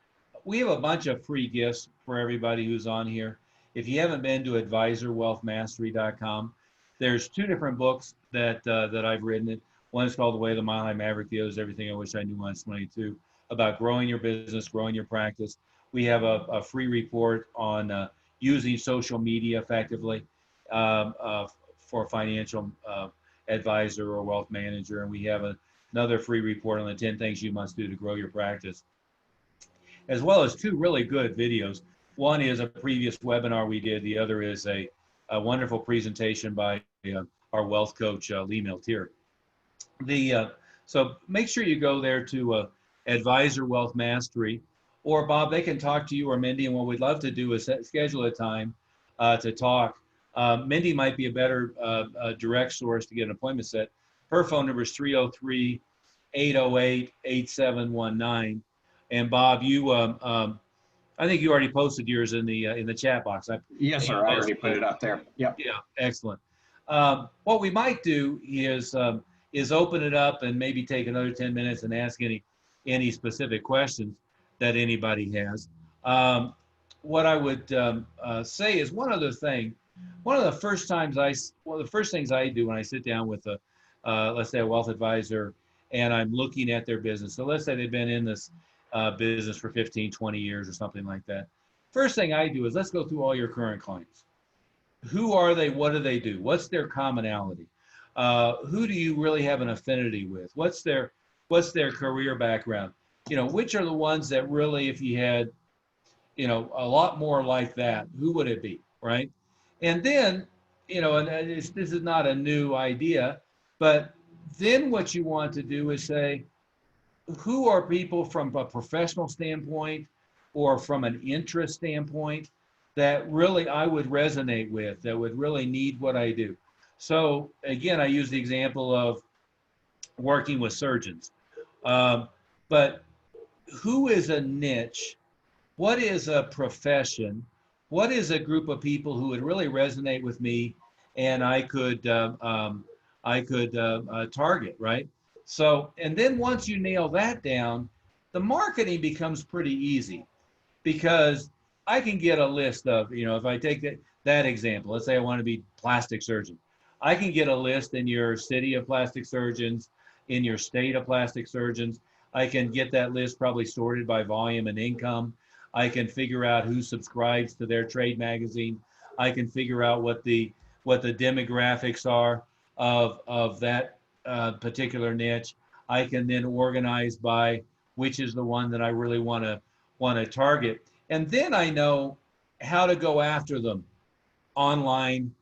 S1: we have a bunch of free gifts for everybody who's on here. If you haven't been to advisorwealthmastery.com, there's 2 different books that I've written. One is called The Way of the Mile High Maverick, the other is Everything I Wish I Knew When I Was 22, about growing your business, growing your practice. We have a free report on using social media effectively for a financial advisor or wealth manager. And we have another free report on the 10 things you must do to grow your practice, as well as 2 really good videos. One is a previous webinar we did. The other is a wonderful presentation by our wealth coach, Lee Miltier. So make sure you go there to Advisor Wealth Mastery, or Bob, they can talk to you or Mindy. And what we'd love to do is schedule a time to talk. Mindy might be a better direct source to get an appointment set. Her phone number is 303-808-8719. And Bob, you, I think you already posted yours in the chat box.
S2: Yes, sir. I already put it up there. Yep.
S1: Yeah, excellent. What we might do is open it up and maybe take another 10 minutes and ask any specific questions that anybody has. What I would say is one other thing. One of the first things I do when I sit down with let's say a wealth advisor, and I'm looking at their business. So let's say they've been in this business for 15, 20 years or something like that. First thing I do is let's go through all your current clients. Who are they? What do they do? What's their commonality? Who do you really have an affinity with? What's their career background? Which are the ones that really, if you had, a lot more like that, who would it be, right? And then, and this is not a new idea, but then what you want to do is say, who are people from a professional standpoint or from an interest standpoint that really I would resonate with, that would really need what I do? So again, I use the example of working with surgeons. But who is a niche? What is a profession? What is a group of people who would really resonate with me and I could target, right? So, and then once you nail that down, the marketing becomes pretty easy, because I can get a list of, if I take that example, let's say I want to be plastic surgeon. I can get a list in your city of plastic surgeons, in your state of plastic surgeons. I can get that list probably sorted by volume and income. I can figure out who subscribes to their trade magazine. I can figure out what the demographics are of that particular niche. I can then organize by which is the one that I really want to target. And then I know how to go after them online,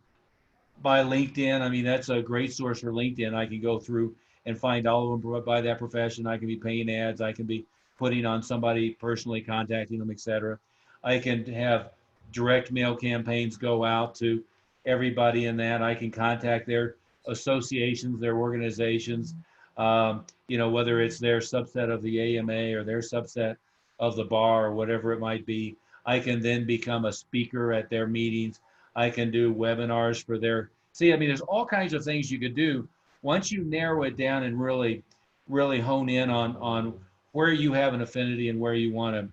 S1: by LinkedIn. I mean, that's a great source for LinkedIn. I can go through and find all of them by that profession. I can be paying ads. I can be putting on somebody, personally contacting them, etc. I can have direct mail campaigns go out to everybody in that. I can contact their associations, their organizations, whether it's their subset of the AMA or their subset of the bar or whatever it might be. I can then become a speaker at their meetings. I can do webinars for their, there's all kinds of things you could do once you narrow it down and really, really hone in on where you have an affinity and where you want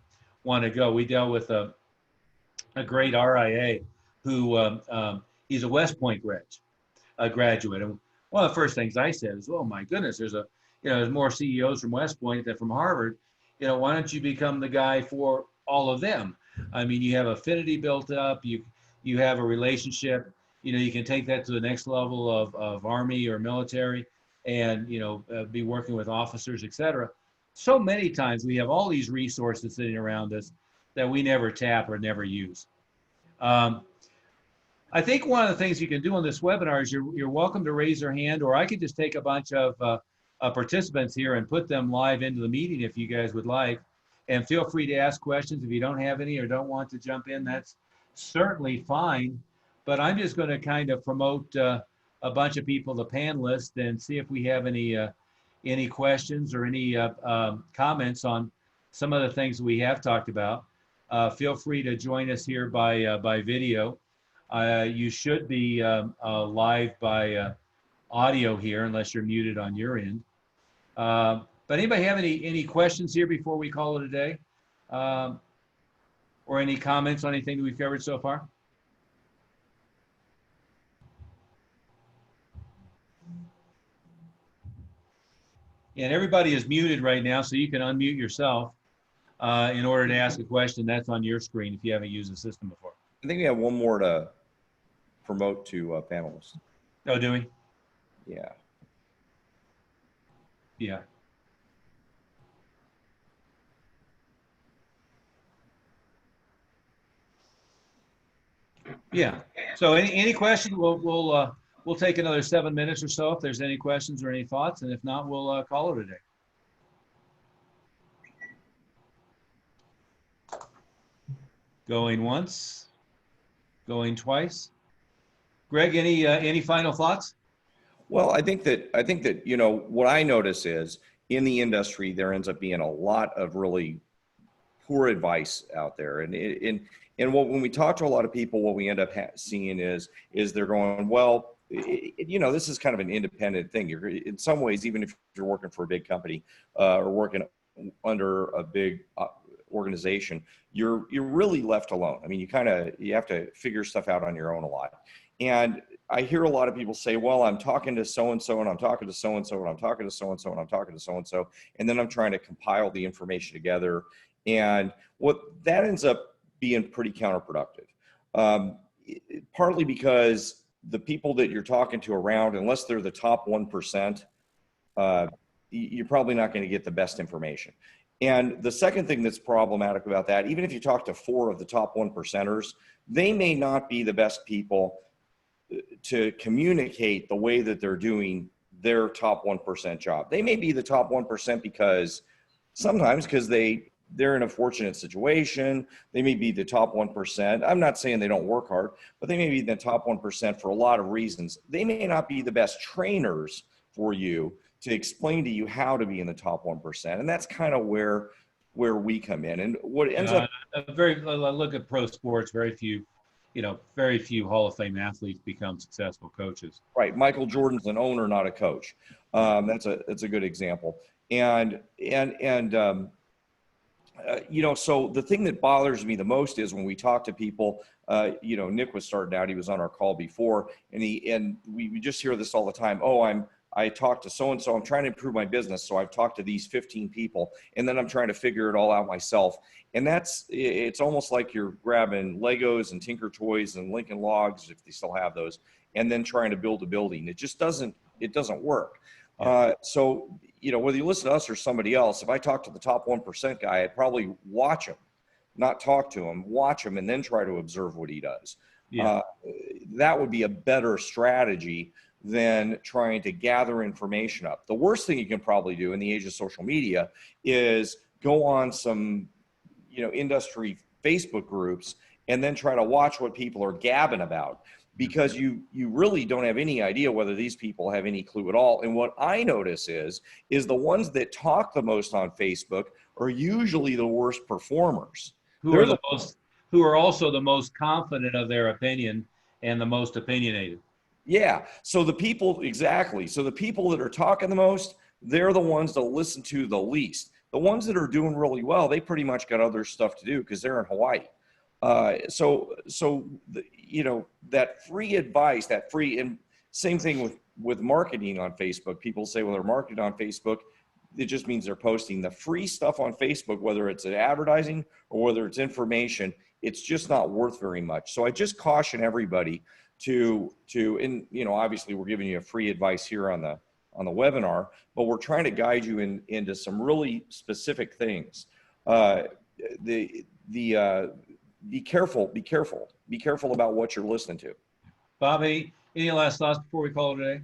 S1: to go. We dealt with a great RIA who he's a West Point graduate. And one of the first things I said is, "Oh my goodness, there's more CEOs from West Point than from Harvard. Why don't you become the guy for all of them? I mean, you have affinity built up. You have a relationship. You can take that to the next level of Army or military, and be working with officers, etc." So many times we have all these resources sitting around us that we never tap or never use. I think one of the things you can do on this webinar is you're welcome to raise your hand, or I could just take a bunch of participants here and put them live into the meeting if you guys would like. And feel free to ask questions if you don't have any or don't want to jump in. That's certainly fine. But I'm just going to kind of promote a bunch of people, the panelists, and see if we have any questions or any comments on some of the things we have talked about. Feel free to join us here by video. You should be live by audio here, unless you're muted on your end. But anybody have any questions here before we call it a day? Or any comments on anything that we've covered so far? And everybody is muted right now, so you can unmute yourself in order to ask a question. That's on your screen if you haven't used the system before.
S4: I think we have one more to promote to panelists.
S1: Oh, do we?
S4: Yeah.
S1: Yeah. Yeah. So any questions? We'll take another 7 minutes or so if there's any questions or any thoughts, and if not, we'll call it a day. Going once, going twice. Greg, any final thoughts?
S4: Well, I think that what I notice is in the industry there ends up being a lot of really poor advice out there, and when we talk to a lot of people, what we end up seeing is they're going, well, this is kind of an independent thing. You're in some ways, even if you're working for a big company or working under a big organization, you're really left alone. I mean, you have to figure stuff out on your own a lot. And I hear a lot of people say, well, I'm talking to so-and-so and I'm talking to so-and-so and I'm talking to so-and-so and I'm talking to so-and-so. And then I'm trying to compile the information together. And what that ends up being pretty counterproductive, partly because the people that you're talking to around, unless they're the top 1%, you're probably not going to get the best information. And the second thing that's problematic about that, even if you talk to 4 of the top 1%ers, they may not be the best people to communicate the way that they're doing their top 1% job. They may be the top 1% because they're in a fortunate situation. They may be the top 1%. I'm not saying they don't work hard, but they may be the top 1% for a lot of reasons. They may not be the best trainers for you to explain to you how to be in the top 1%. And that's kind of where we come in. And what ends up
S1: look at pro sports, very few Hall of Fame athletes become successful coaches.
S4: Right. Michael Jordan's an owner, not a coach. That's a good example. So the thing that bothers me the most is when we talk to people, Nick was starting out, he was on our call before, and we just hear this all the time. Oh, I talked to so-and-so, I'm trying to improve my business. So I've talked to these 15 people and then I'm trying to figure it all out myself. And it's almost like you're grabbing Legos and Tinker Toys and Lincoln Logs, if they still have those, and then trying to build a building. It doesn't work. So, whether you listen to us or somebody else, if I talk to the top 1% guy, I'd probably watch him, not talk to him, watch him, and then try to observe what he does. Yeah. That would be a better strategy than trying to gather information up. The worst thing you can probably do in the age of social media is go on some, industry Facebook groups and then try to watch what people are gabbing about, because you really don't have any idea whether these people have any clue at all. And what I notice is the ones that talk the most on Facebook are usually the worst performers.
S1: Who are also the most confident of their opinion and the most opinionated.
S4: Yeah. So the people, exactly. So the people that are talking the most, they're the ones that listen to the least. The ones that are doing really well, they pretty much got other stuff to do because they're in Hawaii. That free advice, and same thing with marketing on Facebook. People say, well, they're marketing on Facebook. It just means they're posting the free stuff on Facebook, whether it's an advertising or whether it's information. It's just not worth very much. So I just caution everybody obviously we're giving you a free advice here on the webinar, but we're trying to guide you into some really specific things. Be careful about what you're listening to.
S1: Bobby, any last thoughts before we call it today?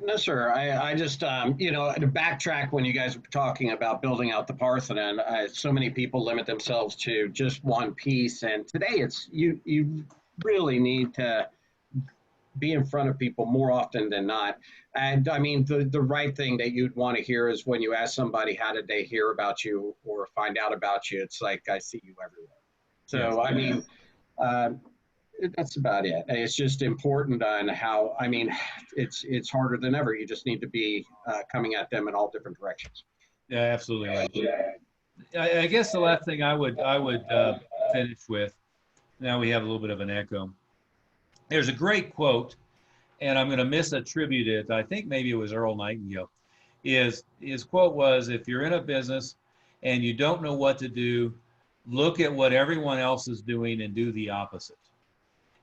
S2: No, sir. I just, to backtrack when you guys were talking about building out the Parthenon, so many people limit themselves to just one piece. And today it's, you really need to be in front of people more often than not. And I mean, the right thing that you'd want to hear is when you ask somebody, how did they hear about you or find out about you? It's like, I see you everywhere. So, I mean, that's about it. It's just important on how, I mean, it's harder than ever. You just need to be coming at them in all different directions.
S1: Yeah, absolutely. I guess the last thing I would finish with, now we have a little bit of an echo. There's a great quote, and I'm going to misattribute it. I think maybe it was Earl Nightingale. His quote was, if you're in a business and you don't know what to do, look at what everyone else is doing and do the opposite.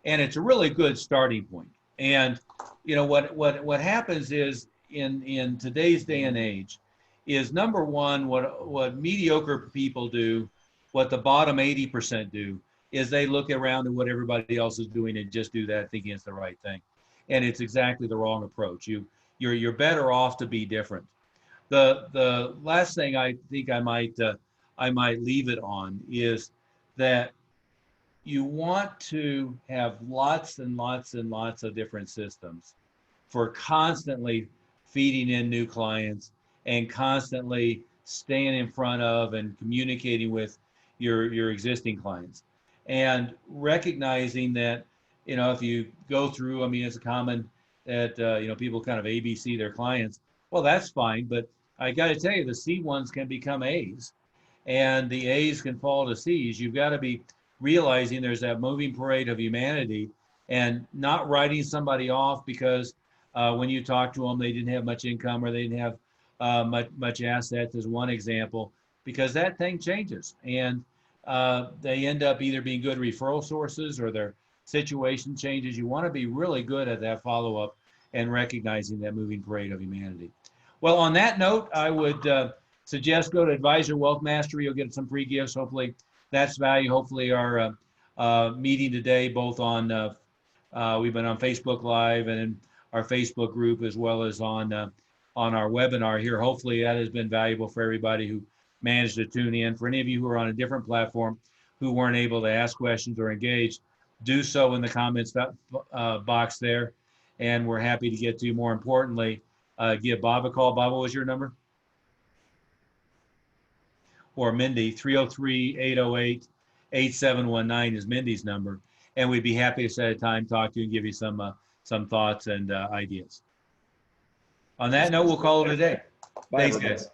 S1: And it's a really good starting point. And what happens is in today's day and age is, number one, what mediocre people do, what the bottom 80% do, is they look around at what everybody else is doing and just do that thinking it's the right thing. And it's exactly the wrong approach. You're better off to be different. The last thing I think I might leave it on is that you want to have lots and lots and lots of different systems for constantly feeding in new clients and constantly staying in front of and communicating with your existing clients. And recognizing that, if you go through, I mean, it's common that, people kind of ABC their clients. Well, that's fine, but I got to tell you, the C ones can become A's, and the A's can fall to C's. You've got to be realizing there's that moving parade of humanity, and not writing somebody off because when you talk to them, they didn't have much income or they didn't have much assets, as one example, because that thing changes. And they end up either being good referral sources or their situation changes. You want to be really good at that follow-up and recognizing that moving parade of humanity. Well, on that note, I would suggest go to Advisor Wealth Mastery. You'll get some free gifts. Hopefully that's value. Hopefully our meeting today, both on, we've been on Facebook Live and in our Facebook group, as well as on our webinar here. Hopefully that has been valuable for everybody who managed to tune in. For any of you who are on a different platform who weren't able to ask questions or engage, do so in the comments box there, and we're happy to get to you. More importantly, give Bob a call. Bob, what was your number? Or Mindy, 303-808-8719 is Mindy's number, and we'd be happy to set a time, talk to you, and give you some thoughts and ideas. On that note, we'll call it a day. Thanks, guys.